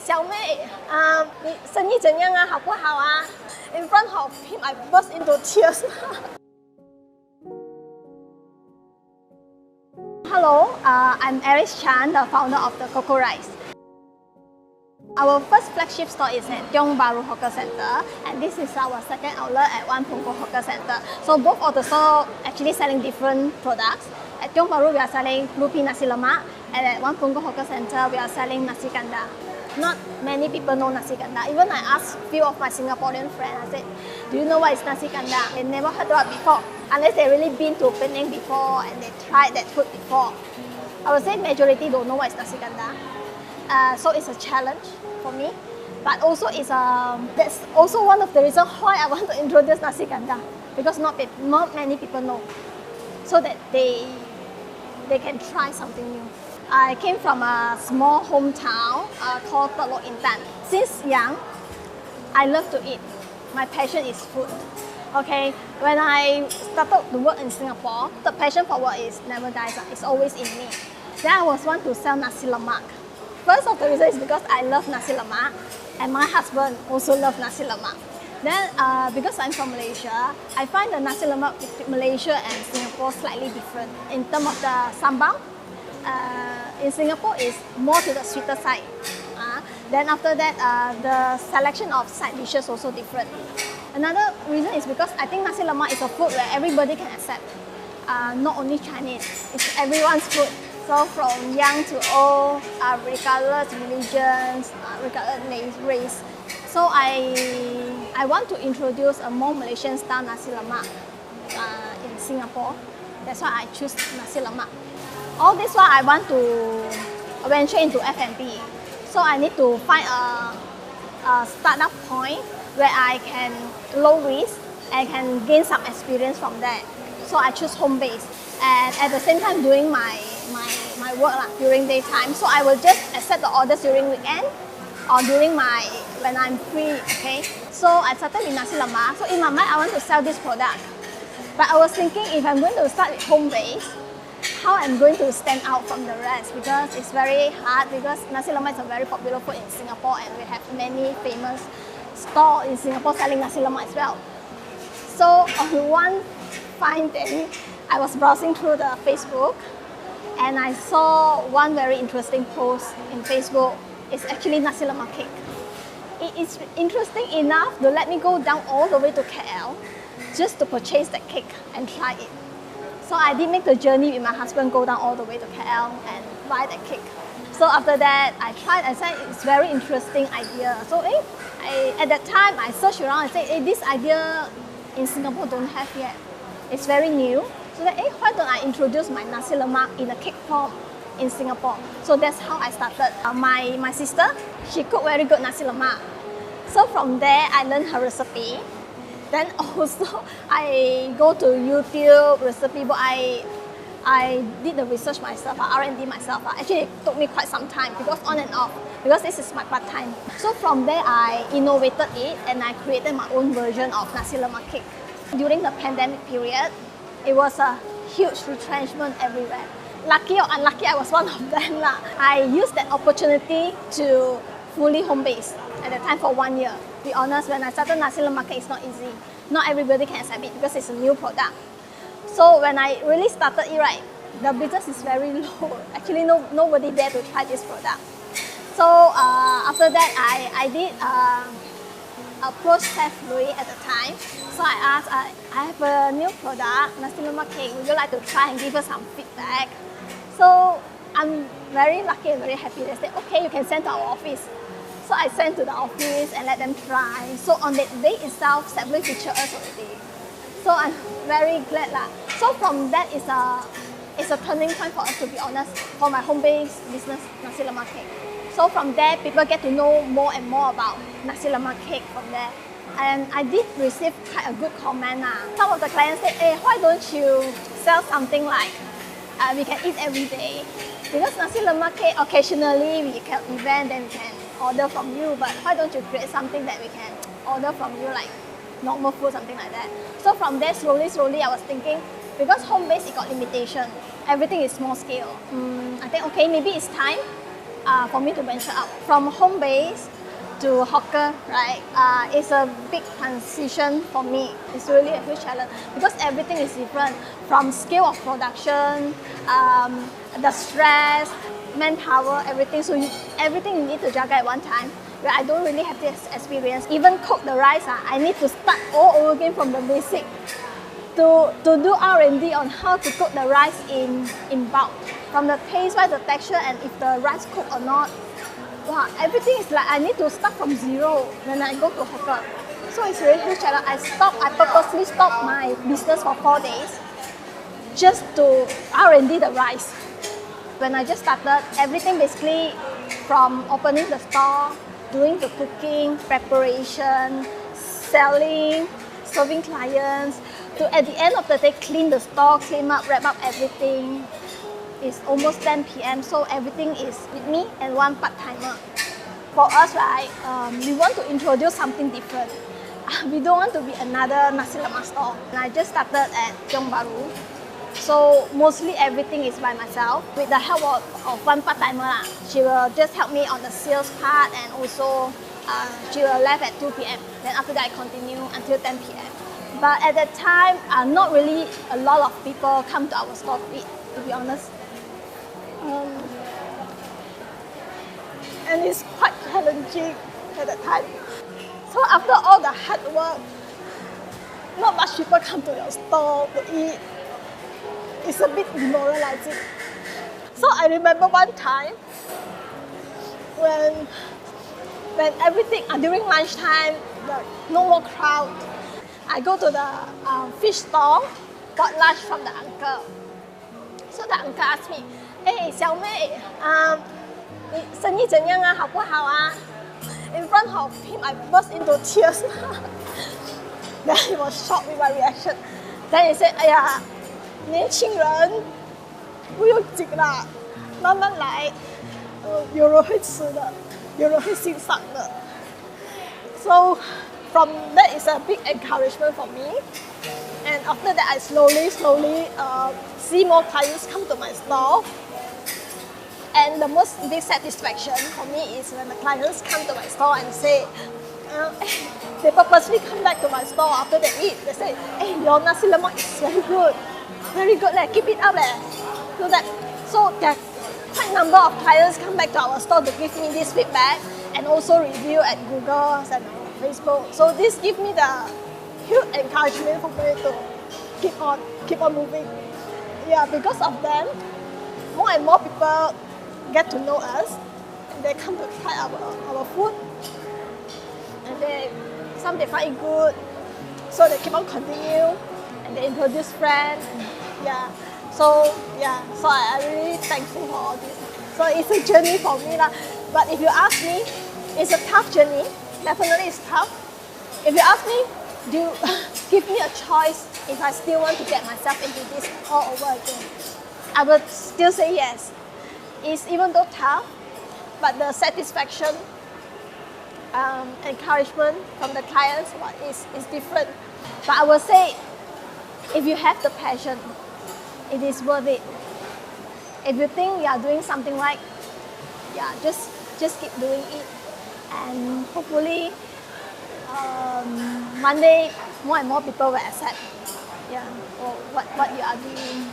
小妹，你生意怎样啊？好不好啊？ In front of him, I burst into tears. Hello, I'm Alice Chan, the founder of the CoCo Rice. Our first flagship store is at Tiong Bahru Hawker Center, and this is our second outlet at One Punggol Hawker Center. So both of the stores actually selling different products. At Tiong Bahru, we are selling blue pea nasi lemak, and at One Punggol Hawker Center, we are selling nasi kandar. Not many people know nasi kandar. Even I asked a few of my Singaporean friends, I said, do you know what is nasi kandar? They never heard of it before, unless they really been to Penang before and they tried that food before. I would say majority don't know what is nasi kandar. So it's a challenge for me. But also that's also one of the reasons why I want to introduce nasi kandar, because not many people know, so that they can try something new. I came from a small hometown called Telok Intan. Since young, I love to eat. My passion is food. Okay, when I started to work in Singapore, the passion for work never dies. It's always in me. Then I was want to sell nasi lemak. First of the reason is because I love nasi lemak, and my husband also loves nasi lemak. Then because I'm from Malaysia, I find the nasi lemak between Malaysia and Singapore slightly different in terms of the sambal. In Singapore is more to the sweeter side. Then after that, the selection of side dishes also different. Another reason is because I think nasi lemak is a food where everybody can accept. Not only Chinese, it's everyone's food. So from young to old, regardless religions, regardless race. So I want to introduce a more Malaysian style nasi lemak in Singapore. That's why I choose nasi lemak. All this while I want to venture into F&B. So I need to find a startup point where I can low risk and can gain some experience from that. So I choose home base, and at the same time doing my work during daytime. So I will just accept the orders during weekend or during when I'm free. Okay. So I started with nasi lemak. So in my mind, I want to sell this product, but I was thinking if I'm going to start with home base, how I'm going to stand out from the rest, because it's very hard, because nasi lemak is a very popular food in Singapore, and we have many famous stores in Singapore selling nasi lemak as well. So on one fine day, I was browsing through the Facebook, and I saw one very interesting post in Facebook. It's actually nasi lemak cake. It is interesting enough to let me go down all the way to KL just to purchase that cake and try it. So I did make the journey with my husband, go down all the way to KL and buy that cake. So after that, I tried. I said it's very interesting idea. So at that time, I searched around and said, this idea in Singapore don't have yet. It's very new. So that, why don't I introduce my nasi lemak in a cake form in Singapore? So that's how I started. My sister, she cooked very good nasi lemak. So from there, I learned her recipe. Then also, I go to YouTube recipe book. I did the research myself, R&D myself. Actually, it took me quite some time because on and off, because this is my part-time. So from there, I innovated it and I created my own version of nasi lemak cake. During the pandemic period, it was a huge retrenchment everywhere. Lucky or unlucky, I was one of them. I used that opportunity to fully home base at the time for 1 year. To be honest, when I started nasi lemak cake, it's not easy. Not everybody can accept it because it's a new product. So when I really started it, right, the business is very low. Actually, nobody dare to try this product. So after that, I did approach Chef Louis at the time. So I asked, I have a new product, nasi lemak cake. Would you like to try and give us some feedback? So I'm very lucky and very happy. They said, okay, you can send to our office. So I sent to the office and let them try. So on that day itself, several featured us already. So I'm very glad. So from that, it's a turning point for us, to be honest, for my home-based business, nasi lemak cake. So from there, people get to know more and more about nasi lemak cake from there. And I did receive quite a good comment. Some of the clients said, hey, why don't you sell something like we can eat every day? Because nasi lemak cake, occasionally we can event, then we can order from you, but why don't you create something that we can order from you, like normal food, something like that. So from there, slowly I was thinking, because home-based, it got limitation. Everything is small scale. I think, okay, maybe it's time for me to venture out. From home base to hawker, right? It's a big transition for me. It's really a huge challenge because everything is different from scale of production, the stress, manpower, everything. So everything you need to juggle at one time. Where I don't really have this experience. Even cook the rice, I need to start all over again from the basic to do R&D on how to cook the rice in bulk. From the taste, the texture, and if the rice cooked or not. Wow, everything is like I need to start from zero when I go to hawker. So it's really huge challenge. I purposely stopped my business for 4 days just to R&D the rice. When I just started, everything basically from opening the store, doing the cooking, preparation, selling, serving clients, to at the end of the day clean the store, clean up, wrap up everything. It's almost 10 p.m. so everything is with me and one part-timer. For us, right, we want to introduce something different. We don't want to be another nasi lemak store. And I just started at Tiong Bahru. So mostly everything is by myself with the help of one part-timer. She will just help me on the sales part and also she will leave at 2 p.m. Then after that I continue until 10 p.m. But at that time, not really a lot of people come to our store to eat, to be honest. And it's quite challenging at that time. So after all the hard work, not much people come to your store to eat. It's a bit demoralizing. So I remember one time when everything, during lunchtime, no more crowd, I go to the fish stall, got lunch from the uncle. So the uncle asked me, "Hey, 小妹, 你生意怎样啊？好不好啊？" In front of him, I burst into tears. Then he was shocked with my reaction. Then he said, "哎呀，年轻人不用紧啦，慢慢来，有人会吃的，有人会欣赏的." So from that is a big encouragement for me. And after that, I slowly see more clients come to my store. And the most big satisfaction for me is when the clients come to my store and say, they purposely come back to my store after they eat. They say, "Hey, your nasi lemak is very good, keep it up." So there are quite a number of clients come back to our store to give me this feedback and also review at Google and Facebook. So this gives me the huge encouragement for me to keep on moving. Yeah, because of them, more and more people get to know us, and they come to try our food, and some they find it good, so they keep on continue, and they introduce friends. Yeah, so I'm really thankful for all this. So it's a journey for me lah. But if you ask me, it's a tough journey. Definitely it's tough. If you ask me, give me a choice if I still want to get myself into this all over again, I would still say yes. It's even though tough, but the satisfaction, encouragement from the clients is different. But I would say, if you have the passion, it is worth it. If you think you are doing something right, yeah, just keep doing it, and hopefully, one day more and more people will accept, yeah, what you are doing.